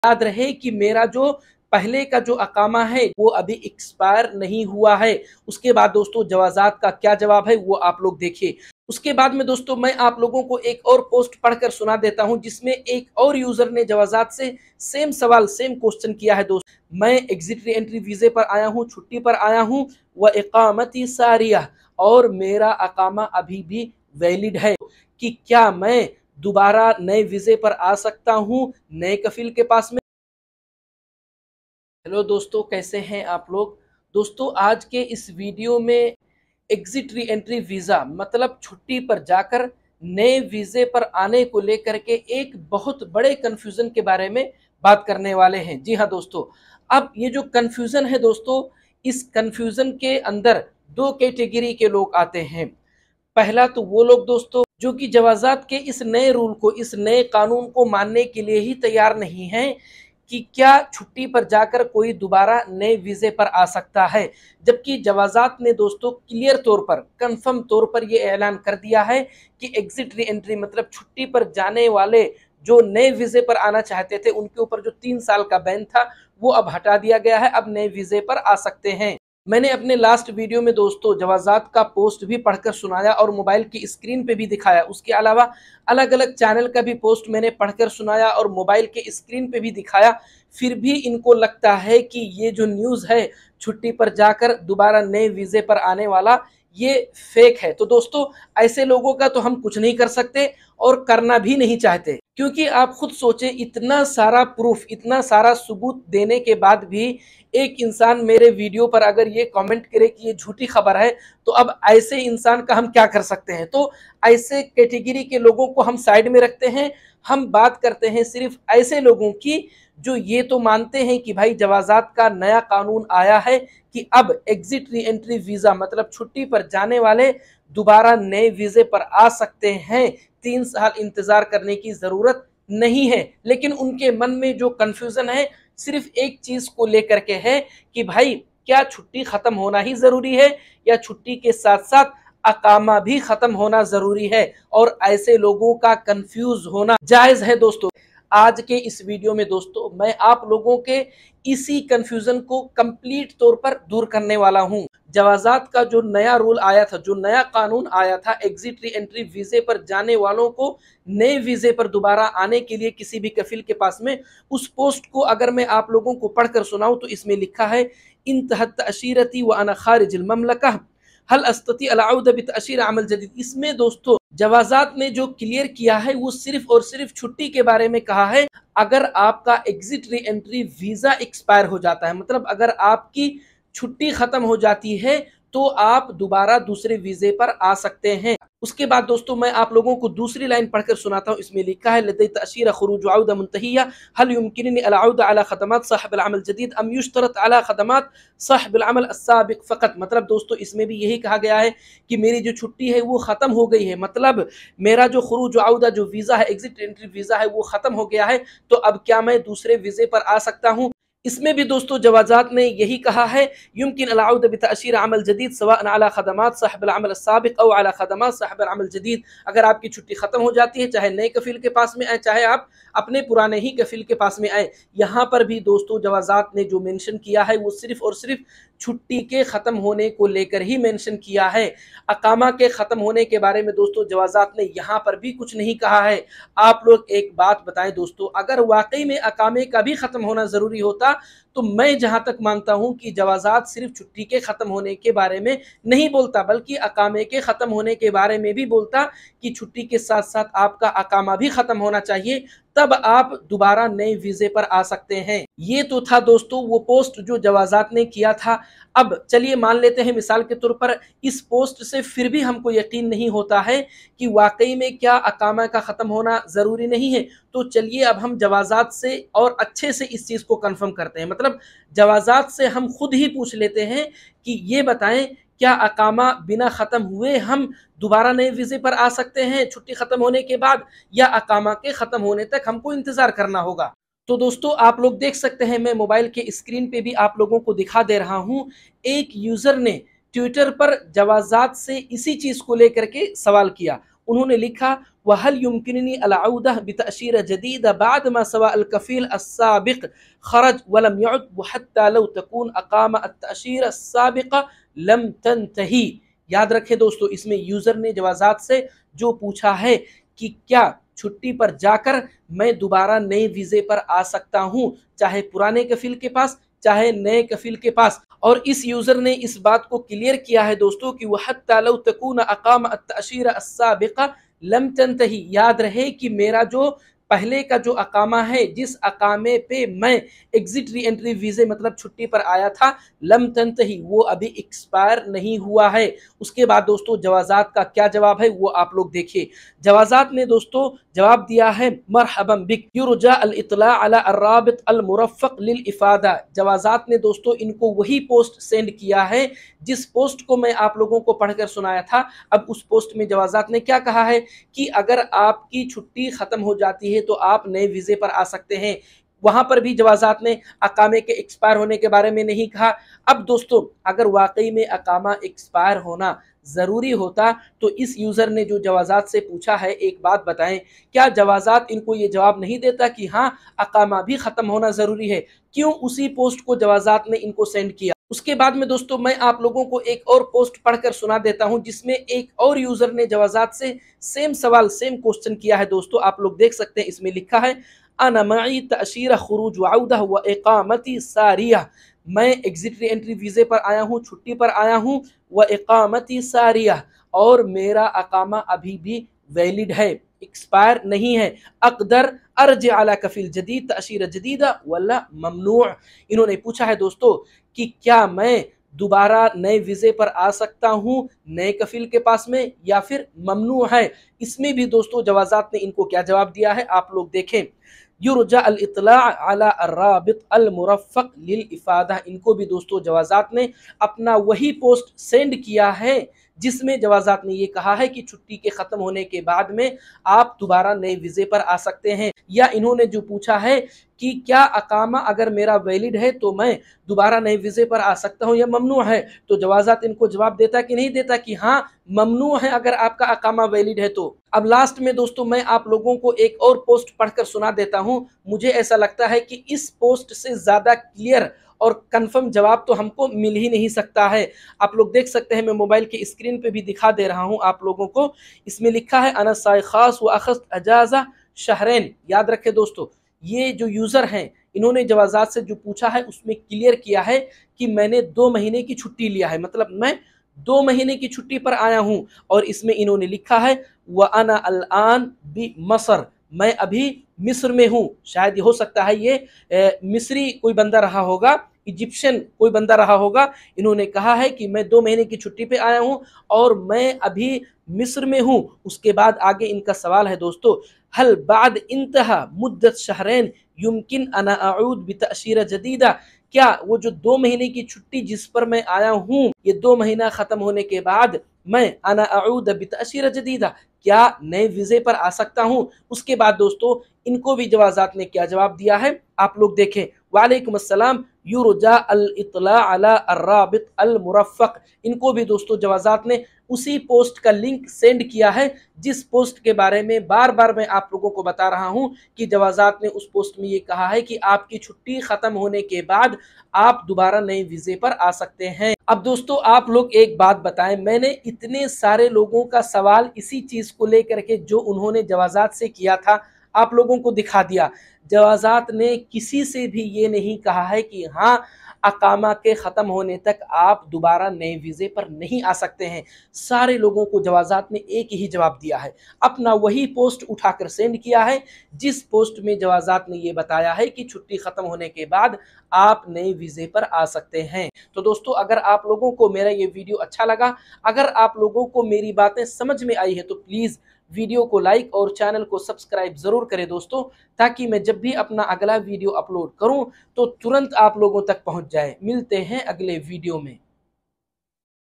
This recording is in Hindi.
याद रहे कि मेरा जो पहले का जो अकामा है वो अभी एक्सपायर नहीं हुआ है। उसके बाद दोस्तों जवाजात का क्या जवाब है वो आप लोग देखिए। उसके बाद में दोस्तों मैं आप लोगों को एक और पोस्ट पढ़कर सुना देता हूं जिसमें एक और यूजर ने जवाजात से सेम सवाल सेम क्वेश्चन किया है। दोस्त, मैं एग्जिट री एंट्री वीजे पर आया हूं, छुट्टी पर आया हूं, व इकामती सारिया, और मेरा अकामा अभी भी वैलिड है, कि क्या मैं दोबारा नए वीजे पर आ सकता हूं नए कफील के पास में। हेलो दोस्तों, कैसे हैं आप लोग। दोस्तों, आज के इस वीडियो में एग्जिट री एंट्री वीज़ा मतलब छुट्टी पर जाकर नए वीज़े पर आने को लेकर के एक बहुत बड़े कन्फ्यूज़न के बारे में बात करने वाले हैं। जी हाँ दोस्तों, अब ये जो कन्फ्यूज़न है दोस्तों, इस कन्फ्यूज़न के अंदर दो कैटेगरी के लोग आते हैं। पहला तो वो लोग दोस्तों जो कि जवाजात के इस नए रूल को, इस नए कानून को मानने के लिए ही तैयार नहीं हैं कि क्या छुट्टी पर जाकर कोई दोबारा नए वीज़े पर आ सकता है। जबकि जवाजात ने दोस्तों क्लियर तौर पर, कंफर्म तौर पर यह ऐलान कर दिया है कि एग्जिट री एंट्री मतलब छुट्टी पर जाने वाले जो नए वीज़े पर आना चाहते थे उनके ऊपर जो 3 साल का बैन था वो अब हटा दिया गया है, अब नए वीज़े पर आ सकते हैं। मैंने अपने लास्ट वीडियो में दोस्तों जवाजात का पोस्ट भी पढ़कर सुनाया और मोबाइल की स्क्रीन पे भी दिखाया। उसके अलावा अलग अलग चैनल का भी पोस्ट मैंने पढ़कर सुनाया और मोबाइल के स्क्रीन पे भी दिखाया। फिर भी इनको लगता है कि ये जो न्यूज़ है छुट्टी पर जाकर दोबारा नए वीज़े पर आने वाला, ये फेक है। तो दोस्तों, ऐसे लोगों का तो हम कुछ नहीं कर सकते और करना भी नहीं चाहते, क्योंकि आप खुद सोचें, इतना सारा प्रूफ, इतना सारा सबूत देने के बाद भी एक इंसान मेरे वीडियो पर अगर ये कमेंट करे कि ये झूठी खबर है, तो अब ऐसे इंसान का हम क्या कर सकते हैं। तो ऐसे कैटेगरी के लोगों को हम साइड में रखते हैं। हम बात करते हैं सिर्फ ऐसे लोगों की जो ये तो मानते हैं कि भाई जवाजात का नया कानून आया है कि अब एग्जिट री एंट्री वीज़ा मतलब छुट्टी पर जाने वाले दोबारा नए वीज़े पर आ सकते हैं, 3 साल इंतज़ार करने की ज़रूरत नहीं है। लेकिन उनके मन में जो कन्फ्यूज़न है सिर्फ एक चीज़ को लेकर के है कि भाई क्या छुट्टी ख़त्म होना ही ज़रूरी है या छुट्टी के साथ साथ अकामा भी ख़त्म होना ज़रूरी है। और ऐसे लोगों का कन्फ्यूज़ होना जायज़ है। दोस्तों, आज के इस वीडियो में दोस्तों मैं आप लोगों के इसी कंफ्यूजन को कंप्लीट तौर पर दूर करने वाला हूं। जवाजात का जो नया रूल आया था, जो नया कानून आया था, एग्जिट री एंट्री वीजे पर जाने वालों को नए वीजे पर दोबारा आने के लिए किसी भी कफील के पास में, उस पोस्ट को अगर मैं आप लोगों को पढ़कर सुनाऊं तो इसमें लिखा है, इंतहत तअशीरती व अना खारिजुल ममलका हल अस्तती अलाउद बितअशीर अमल जदीद। इसमें दोस्तों जवाजात ने जो क्लियर किया है वो सिर्फ और सिर्फ छुट्टी के बारे में कहा है। अगर आपका exit re entry visa expire हो जाता है, मतलब अगर आपकी छुट्टी खत्म हो जाती है, तो आप दोबारा दूसरे वीजे पर आ सकते हैं। उसके बाद दोस्तों मैं आप लोगों को दूसरी लाइन पढ़कर सुनाता हूँ। इसमें लिखा है, लदई तअशीर खुरूज औदा मुंतहिया हल युमकिननी अल औदा अला खदमात साहिब अल अमल जदीद अम युश्तरत अला खदमात साहिब अल अमल अस्साबिक फ़कत। मतलब दोस्तों इसमें भी यही कहा गया है कि मेरी जो छुट्टी है वो ख़त्म हो गई है, मतलब मेरा जो खुरूज औदा जो वीज़ा है, एग्जिट एंट्री वीज़ा है, वो ख़त्म हो गया है, तो अब क्या मैं दूसरे वीज़े पर आ सकता हूँ। इसमें भी दोस्तों जवाजात ने यही कहा है, युमकिन अल-औद बितअशीर अमल जदीद सवाअन अला खदमात साहिब अल-अमल अस्साबिक औ अला खदमात साहिब अल-अमल जदीद। अगर आपकी छुट्टी खत्म हो जाती है, चाहे नए कफील के पास में आए, चाहे आप अपने पुराने ही कफील के पास में आए, यहाँ पर भी दोस्तों जवाजात ने जो मेंशन किया है वो सिर्फ और सिर्फ छुट्टी के ख़त्म होने को लेकर ही मेंशन किया है। अकामा के ख़त्म होने के बारे में दोस्तों जवाजात ने यहाँ पर भी कुछ नहीं कहा है। आप लोग एक बात बताएं दोस्तों, अगर वाकई में अकामे का भी ख़त्म होना ज़रूरी होता तो मैं जहाँ तक मानता हूँ कि जवाजात सिर्फ छुट्टी के ख़त्म होने के बारे में नहीं बोलता, बल्कि अकामे के ख़त्म होने के बारे में भी बोलता कि छुट्टी के साथ साथ आपका अकामा भी ख़त्म होना चाहिए, तब आप दोबारा नए वीज़े पर आ सकते हैं। ये तो था दोस्तों वो पोस्ट जो जवाजात ने किया था। अब चलिए मान लेते हैं मिसाल के तौर पर इस पोस्ट से फिर भी हमको यकीन नहीं होता है कि वाकई में क्या अकामा का ख़त्म होना ज़रूरी नहीं है, तो चलिए अब हम जवाजात से और अच्छे से इस चीज़ को कंफर्म करते हैं। मतलब जवाजात से हम खुद ही पूछ लेते हैं कि ये बताएं, क्या अकामा बिना ख़त्म हुए हम दोबारा नए वीज़े पर आ सकते हैं छुट्टी ख़त्म होने के बाद, या अकामा के ख़त्म होने तक हमको इंतज़ार करना होगा। तो दोस्तों आप लोग देख सकते हैं, मैं मोबाइल के स्क्रीन पे भी आप लोगों को दिखा दे रहा हूँ। एक यूज़र ने ट्विटर पर जवाजात से इसी चीज़ को लेकर के सवाल किया। उन्होंने लिखा, वहल युमकिननी अल-औदा बितअशीरा जदीदा बाद मा सवा अल-कफील अस्साबिक़ खरज वलम यउद हत्ता लौ तकून अकामा अत-तअशीरा अस्साबिक़ा लम तंतही। याद रखें दोस्तों, इसमें यूज़र ने जवाज़ात से जो पूछा है कि क्या छुट्टी पर जाकर मैं दोबारा नए वीज़े पर आ सकता हूँ, चाहे पुराने कफील के पास चाहे नए कफील के पास। और इस यूज़र ने इस बात को क्लियर किया है दोस्तों कि वह हत्ता लौ तकून अकामा अत-तअशीरा अस्साबिक़ा लम तंतही। याद रहे कि मेरा जो पहले का जो अकामा है, जिस अकामे पे मैं एग्जिट री एंट्री वीज़े मतलब छुट्टी पर आया था, लम तंतही, वो अभी एक्सपायर नहीं हुआ है। उसके बाद दोस्तों जवाज़ात का क्या जवाब है वो आप लोग देखिए। जवाज़ात ने दोस्तों जवाब दिया है मरहबन बिक युरजा अल इत्ला अला अर्राबित अल मुरफ़्फ़क़ लिल इफ़ादा। जवाज़ात ने दोस्तों इनको वही पोस्ट सेंड किया है जिस पोस्ट को मैं आप लोगों को पढ़कर सुनाया था। अब उस पोस्ट में जवाज़ात ने क्या कहा है कि अगर आपकी छुट्टी ख़त्म हो जाती है तो आप नए वीज़े पर आ सकते हैं। वहां पर भी जवाज़ात ने अकामे के एक्सपायर होने के बारे में नहीं कहा। अब दोस्तों अगर वाकई में अकामा एक्सपायर होना ज़रूरी होता तो इस यूज़र ने जो जवाज़ात से पूछा है, एक बात बताएं, क्या जवाज़ात इनको ये जवाब नहीं देता कि हाँ अकामा भी ख़त्म होना ज़रूरी है? क्यों उसी पोस्ट को जवाज़ात ने इनको सेंड किया? उसके बाद में दोस्तों मैं आप लोगों को एक और पोस्ट पढ़कर सुना देता हूं जिसमें एक और यूज़र ने जवाज़ात से सेम सवाल सेम क्वेश्चन किया है। दोस्तों आप लोग देख सकते हैं, इसमें लिखा है अना मई तअशीरा खुरूज व औदा व इकामती सारिया। मैं एग्जिट री एंट्री वीज़े पर आया हूँ, छुट्टी पर आया हूँ, व इकामती सारिया, और मेरा अकामा अभी भी वैलिड है, एक्सपायर नहीं है। अकदर अर्ज अला कफील जदीद तअशीरा जदीदा वला ममनू। इन्होंने पूछा है दोस्तों कि क्या मैं दोबारा नए वीज़े पर आ सकता हूँ नए कफील के पास में या फिर ममनू है। इसमें भी दोस्तों जवाज़ात ने इनको क्या जवाब दिया है आप लोग देखें। युरजा अल इत्ला अला अर्राबित अल मुरफ़्फ़क़ लिल इफ़ादा। इनको भी दोस्तों जवाज़ात ने अपना वही पोस्ट सेंड किया है जिसमें जवाज़ात ने ये कहा है कि छुट्टी के ख़त्म होने के बाद में आप दोबारा नए वीज़े पर आ सकते हैं। या इन्होंने जो पूछा है कि क्या अकामा अगर मेरा वैलिड है तो मैं दोबारा नए वीज़े पर आ सकता हूं या ममनू है, तो जवाज़ात इनको जवाब देता कि नहीं देता कि हाँ ममनू है अगर आपका अकामा वैलिड है तो। अब लास्ट में दोस्तों मैं आप लोगों को एक और पोस्ट पढ़कर सुना देता हूं। मुझे ऐसा लगता है कि इस पोस्ट से ज़्यादा क्लियर और कंफर्म जवाब तो हमको मिल ही नहीं सकता है। आप लोग देख सकते हैं, मैं मोबाइल की स्क्रीन पे भी दिखा दे रहा हूं आप लोगों को। इसमें लिखा है अना साय खास व अखज़्त अजाज़ा शहरैन। याद रखें दोस्तों, ये जो यूज़र हैं इन्होंने जवाज़ात से जो पूछा है उसमें क्लियर किया है कि मैंने 2 महीने की छुट्टी लिया है, मतलब मैं 2 महीने की छुट्टी पर आया हूँ। और इसमें इन्होंने लिखा है व अना अल आन बि मसर, मैं अभी मिस्र में हूँ। शायद हो सकता है ये मिस्री कोई बंदा रहा होगा, इजिप्शियन कोई बंदा रहा होगा। इन्होंने कहा है कि मैं 2 महीने की छुट्टी पे आया हूँ और मैं अभी मिस्र में हूँ। उसके बाद आगे इनका सवाल है दोस्तों, हल बाद इंतहा मुद्दत शहरैन युमकिन अना अऊद बितअशीरा जदीदा। क्या वो जो 2 महीने की छुट्टी जिस पर मैं आया हूँ, ये 2 महीना ख़त्म होने के बाद मैं अना अऊद बितअशीरा जदीदा, क्या नए वीज़े पर आ सकता हूँ? उसके बाद दोस्तों इनको भी जवाज़ात ने क्या जवाब दिया है आप लोग देखें। वालेकुम अस्सलाम युरजा अल इत्ला अला अर्राबित अल मुरफ़्फ़क़। इनको भी दोस्तों जवाज़ात ने उसी पोस्ट का लिंक सेंड किया है जिस पोस्ट के बारे में बार बार मैं आप लोगों को बता रहा हूं कि जवाज़ात ने उस पोस्ट में ये कहा है कि आपकी छुट्टी ख़त्म होने के बाद आप दोबारा नए वीज़े पर आ सकते हैं। अब दोस्तों आप लोग एक बात बताएं, मैंने इतने सारे लोगों का सवाल इसी चीज़ को लेकर के जो उन्होंने जवाज़ात से किया था आप लोगों को दिखा दिया। जवाज़ात ने किसी से भी ये नहीं कहा है कि हाँ अकामा के ख़त्म होने तक आप दोबारा नए वीज़े पर नहीं आ सकते हैं। सारे लोगों को जवाज़ात ने एक ही जवाब दिया है, अपना वही पोस्ट उठाकर सेंड किया है जिस पोस्ट में जवाज़ात ने ये बताया है कि छुट्टी ख़त्म होने के बाद आप नए वीज़े पर आ सकते हैं। तो दोस्तों अगर आप लोगों को मेरा ये वीडियो अच्छा लगा, अगर आप लोगों को मेरी बातें समझ में आई है तो प्लीज़ वीडियो को लाइक और चैनल को सब्सक्राइब ज़रूर करें दोस्तों, ताकि मैं जब भी अपना अगला वीडियो अपलोड करूं तो तुरंत आप लोगों तक पहुंच जाए। मिलते हैं अगले वीडियो में।